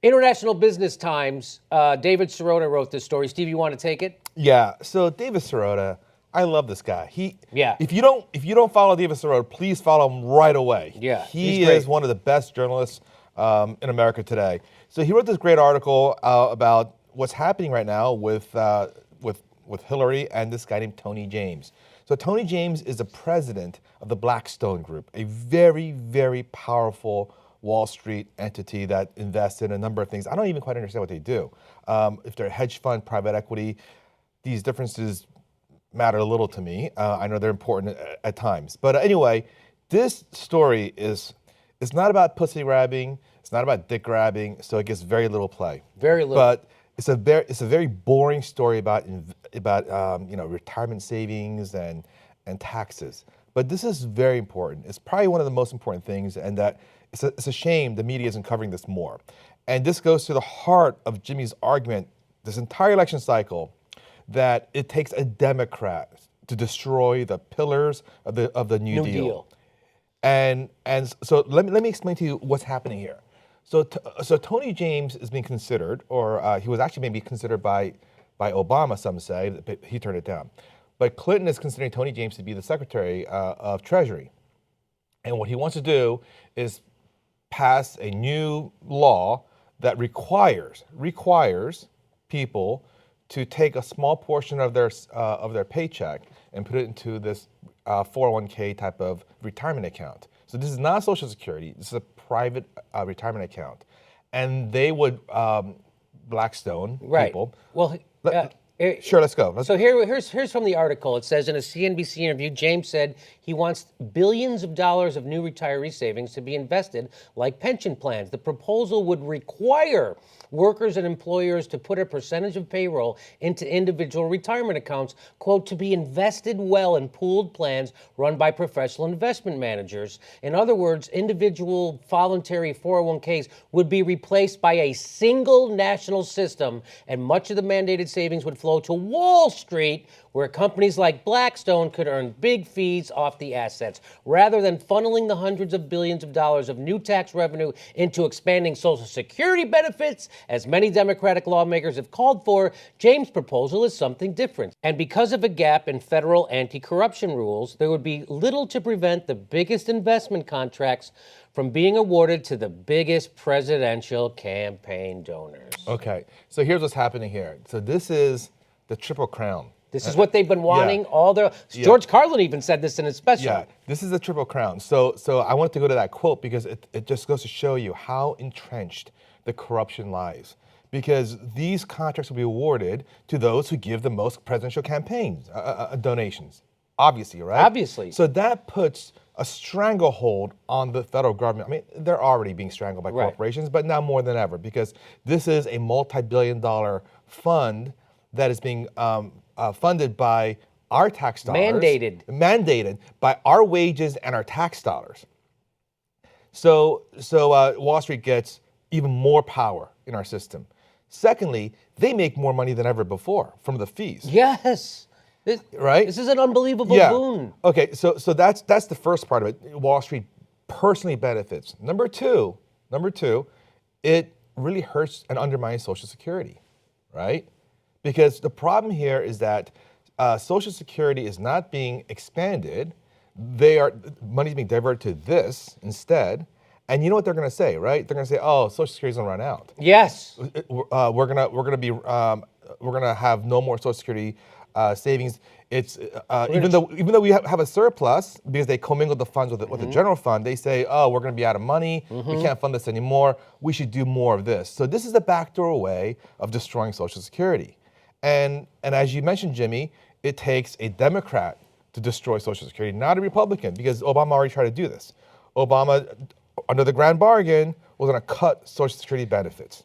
International Business Times, David Sirota wrote this story. Steve, you want to take it? Yeah. So David Sirota, I love this guy. Yeah. If you don't follow David Sirota, please follow him right away. Yeah, He he's great. is one of the best journalists in America today. So he wrote this great article about what's happening right now with Hillary and this guy named Tony James. So Tony James is the president of the Blackstone Group, a very, very powerful Wall Street entity that invests in a number of things. I don't even quite understand what they do. If they're a hedge fund, private equity, these differences matter a little to me. I know they're important at times. But anyway, this story is not about pussy grabbing. It's not about dick grabbing. So it gets very little play. Very little. But it's a very boring story about retirement savings and taxes. But this is very important. It's probably one of the most important things, and that it's a shame the media isn't covering this more. And this goes to the heart of Jimmy's argument this entire election cycle, that it takes a Democrat to destroy the pillars of the New Deal. And so let me explain to you what's happening here. So Tony James is being considered, or he was actually maybe considered by Obama, some say, but he turned it down. But Clinton is considering Tony James to be the Secretary of Treasury. And what he wants to do is pass a new law that requires people to take a small portion of their paycheck and put it into this 401k type of retirement account. So this is not Social Security. This is a private retirement account, and they would Blackstone people. Well, sure, let's go. So here's from the article. It says, in a CNBC interview, James said he wants billions of dollars of new retiree savings to be invested like pension plans. The proposal would require workers and employers to put a percentage of payroll into individual retirement accounts, quote, to be invested well in pooled plans run by professional investment managers. In other words, individual voluntary 401ks would be replaced by a single national system, and much of the mandated savings would flow to Wall Street, where companies like Blackstone could earn big fees off the assets. Rather than funneling the hundreds of billions of dollars of new tax revenue into expanding Social Security benefits, as many Democratic lawmakers have called for, James' proposal is something different. And because of a gap in federal anti-corruption rules, there would be little to prevent the biggest investment contracts from being awarded to the biggest presidential campaign donors. Okay, so here's what's happening here. So this is the Triple Crown. This is what they've been wanting all their... George Carlin even said this in his special. Yeah, this is the Triple Crown. So I wanted to go to that quote because it just goes to show you how entrenched the corruption lies. Because these contracts will be awarded to those who give the most presidential campaigns, donations. Obviously, right? Obviously. So that puts a stranglehold on the federal government. I mean, they're already being strangled by corporations, but now more than ever, because this is a multi-billion-dollar fund that is being funded by our tax dollars. Mandated by our wages and our tax dollars. So Wall Street gets even more power in our system. Secondly, they make more money than ever before from the fees. Yes. Right? This is an unbelievable boon. Okay, so that's the first part of it. Wall Street personally benefits. Number two, it really hurts and undermines Social Security, right? Because the problem here is that Social Security is not being expanded. Money's being diverted to this instead. And you know what they're going to say, right? They're going to say, "Oh, Social Security's going to run out." Yes. We're gonna have no more Social Security savings. It's even though we have a surplus because they commingle the funds with the general fund. They say, "Oh, we're going to be out of money. We can't fund this anymore. We should do more of this." So this is a backdoor way of destroying Social Security. And as you mentioned, Jimmy, it takes a Democrat to destroy Social Security, not a Republican, because Obama already tried to do this. Obama, under the grand bargain, was going to cut Social Security benefits.